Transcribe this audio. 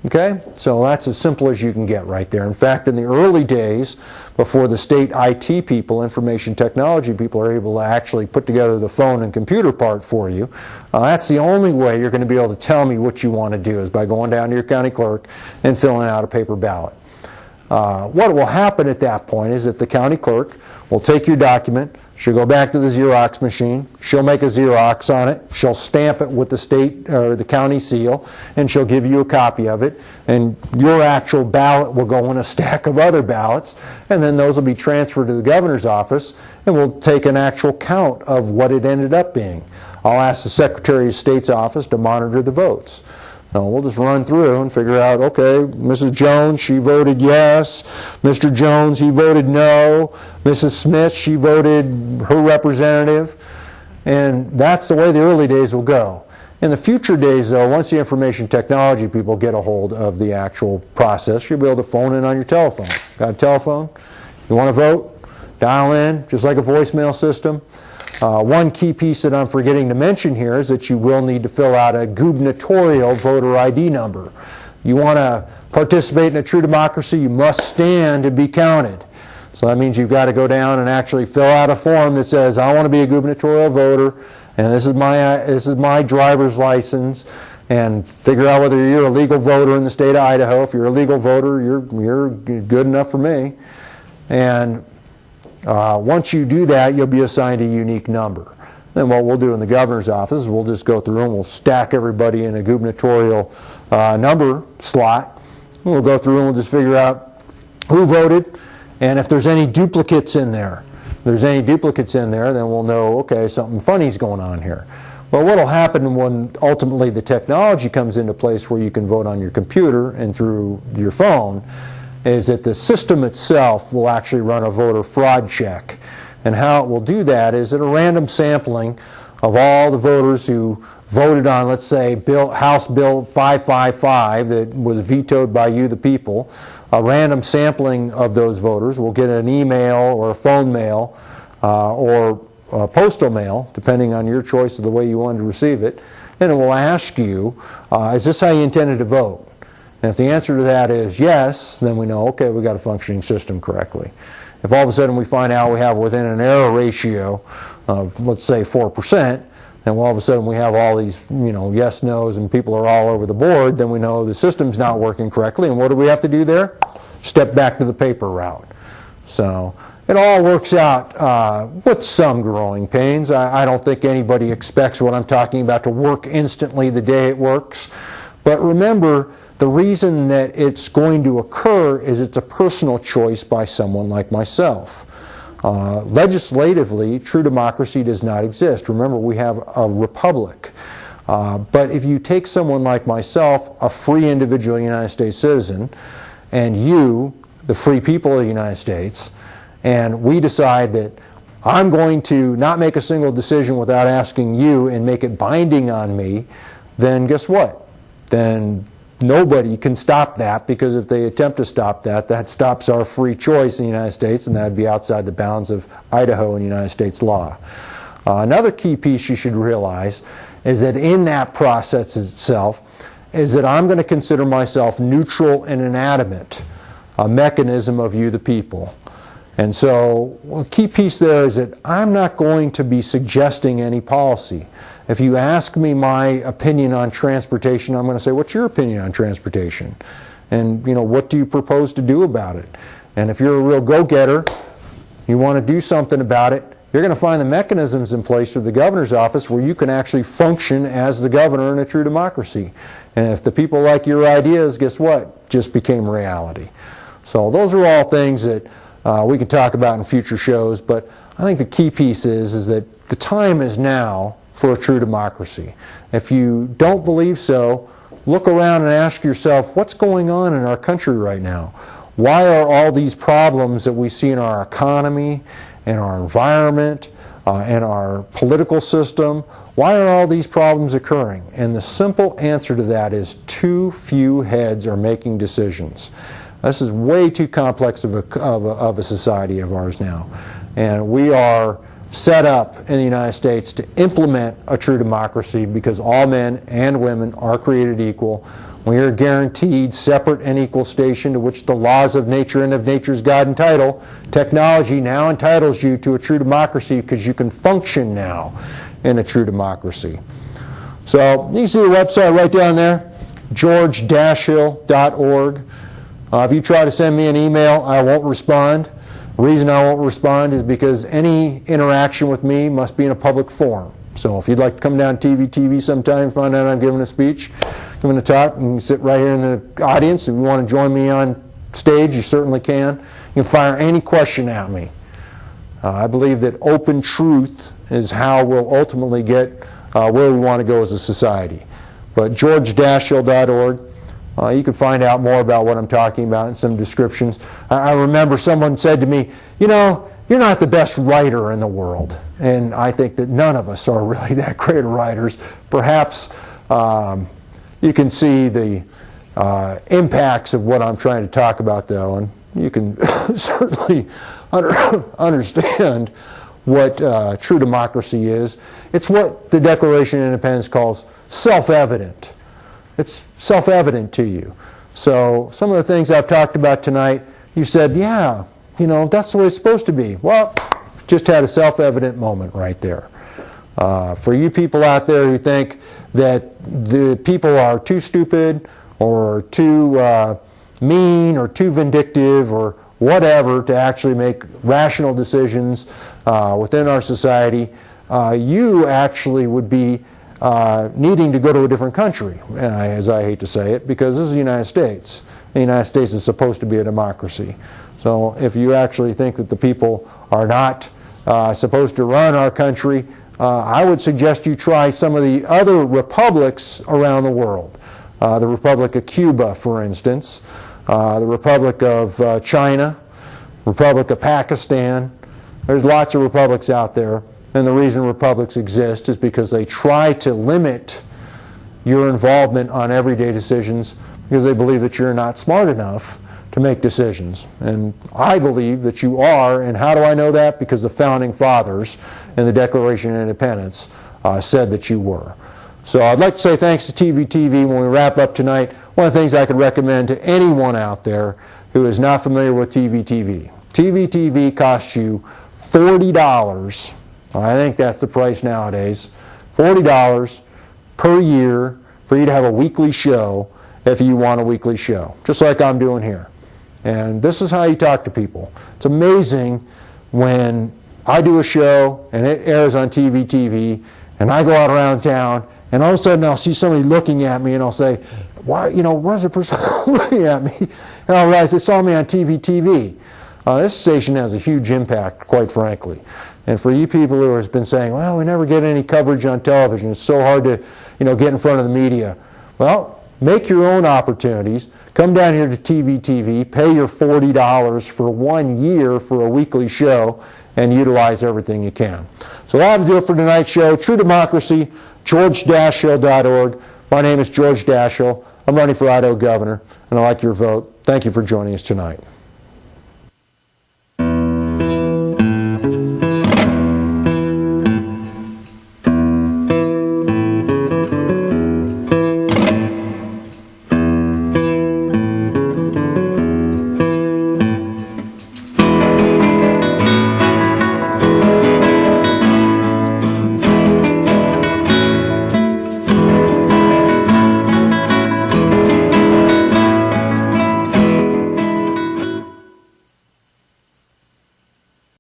Okay, so that's as simple as you can get right there. In fact, in the early days, before the state IT people, information technology people, are able to actually put together the phone and computer part for you, that's the only way you're going to be able to tell me what you want to do, is by going down to your county clerk and filling out a paper ballot. What will happen at that point is that the county clerk will take your document, she'll go back to the Xerox machine, she'll make a Xerox on it, she'll stamp it with the state or the county seal, and she'll give you a copy of it, and your actual ballot will go in a stack of other ballots, and then those will be transferred to the governor's office, and we'll take an actual count of what it ended up being. I'll ask the Secretary of State's office to monitor the votes. No, we'll just run through and figure out, okay, Mrs. Jones, she voted yes. Mr. Jones, he voted no. Mrs. Smith, she voted her representative. And that's the way the early days will go. In the future days, though, once the information technology people get a hold of the actual process, you'll be able to phone in on your telephone. Got a telephone? You want to vote? Dial in, just like a voicemail system. One key piece that I'm forgetting to mention here is that you will need to fill out a gubernatorial voter ID number. You want to participate in a true democracy, you must stand to be counted. So that means you've got to go down and actually fill out a form that says, I want to be a gubernatorial voter, and this is my driver's license, and figure out whether you're a legal voter in the state of Idaho. If you're a legal voter, you're good enough for me. And once you do that, you'll be assigned a unique number. Then what we'll do in the governor's office is we'll just go through and we'll stack everybody in a gubernatorial number slot. And we'll go through and we'll just figure out who voted, and if there's any duplicates in there. If there's any duplicates in there, then we'll know, okay, something funny's going on here. Well, what will happen when ultimately the technology comes into place where you can vote on your computer and through your phone is that the system itself will actually run a voter fraud check. And how it will do that is at a random sampling of all the voters who voted on, let's say, House Bill 555 that was vetoed by you, the people. A random sampling of those voters will get an email or a phone mail or postal mail, depending on your choice of the way you wanted to receive it, and it will ask you, is this how you intended to vote? And if the answer to that is yes, then we know, okay, we got a functioning system correctly. If all of a sudden we find out we have within an error ratio of, let's say, 4%, then all of a sudden we have all these, yes, no's, and people are all over the board, then we know the system's not working correctly. And what do we have to do there? Step back to the paper route. So it all works out with some growing pains. I don't think anybody expects what I'm talking about to work instantly the day it works. But remember, the reason that it's going to occur is it's a personal choice by someone like myself. Legislatively, true democracy does not exist. Remember, we have a republic. But if you take someone like myself, a free individual United States citizen, and you, the free people of the United States, and we decide that I'm going to not make a single decision without asking you and make it binding on me, then guess what? Then nobody can stop that, because if they attempt to stop that, that stops our free choice in the United States, and that would be outside the bounds of Idaho and United States law. Another key piece you should realize is that in that process itself is that I'm going to consider myself neutral and inanimate, a mechanism of you, the people. And so a key piece there is that I'm not going to be suggesting any policy. If you ask me my opinion on transportation, I'm going to say, what's your opinion on transportation? And, what do you propose to do about it? And if you're a real go-getter, you want to do something about it, you're going to find the mechanisms in place through the governor's office where you can actually function as the governor in a true democracy. And if the people like your ideas, guess what? Just became reality. So those are all things that we can talk about in future shows, but I think the key piece is that the time is now for a true democracy. If you don't believe so, look around and ask yourself, what's going on in our country right now? Why are all these problems that we see in our economy, in our environment, in our political system, why are all these problems occurring? And the simple answer to that is too few heads are making decisions. This is way too complex of a society of ours now. And we are set up in the United States to implement a true democracy because all men and women are created equal. We are guaranteed separate and equal station to which the laws of nature and of nature's God entitle. Technology now entitles you to a true democracy because you can function now in a true democracy. So you can see the website right down there, georgedashiell.org. If you try to send me an email, I won't respond. The reason I won't respond is because any interaction with me must be in a public forum. So if you'd like to come down to TV sometime and find out I'm giving a speech, giving a talk, and you can sit right here in the audience. If you want to join me on stage, you certainly can. You can fire any question at me. I believe that open truth is how we'll ultimately get where we want to go as a society. But georgedashiell.org, you can find out more about what I'm talking about in some descriptions. I remember someone said to me, you know, you're not the best writer in the world. And I think that none of us are really that great writers. Perhaps you can see the impacts of what I'm trying to talk about, though, and you can certainly understand what true democracy is. It's what the Declaration of Independence calls self-evident. It's self-evident to you. So some of the things I've talked about tonight, you said, yeah, you know, that's the way it's supposed to be. Well, just had a self-evident moment right there. For you people out there who think that the people are too stupid or too mean or too vindictive or whatever to actually make rational decisions within our society, you actually would be needing to go to a different country, as I hate to say it, because this is the United States. The United States is supposed to be a democracy. So if you actually think that the people are not supposed to run our country, I would suggest you try some of the other republics around the world. The Republic of Cuba, for instance, the Republic of China, Republic of Pakistan. There's lots of republics out there, and the reason republics exist is because they try to limit your involvement on everyday decisions because they believe that you're not smart enough to make decisions. And I believe that you are, and how do I know that? Because the Founding Fathers in the Declaration of Independence said that you were. So I'd like to say thanks to TV when we wrap up tonight. One of the things I could recommend to anyone out there who is not familiar with TV costs you $40. I think that's the price nowadays. $40 per year for you to have a weekly show if you want a weekly show, just like I'm doing here. And this is how you talk to people. It's amazing when I do a show and it airs on TV, and I go out around town, and all of a sudden I'll see somebody looking at me, and I'll say, why, you know, why is the person looking at me? And I'll realize they saw me on TV. This station has a huge impact, quite frankly. And for you people who have been saying, well, we never get any coverage on television, it's so hard to, you know, get in front of the media. Well, make your own opportunities. Come down here to TV, pay your $40 for 1 year for a weekly show, and utilize everything you can. So that'll do it for tonight's show. True Democracy, georgedashiell.org. My name is George Dashiell. I'm running for Idaho Governor, and I like your vote. Thank you for joining us tonight.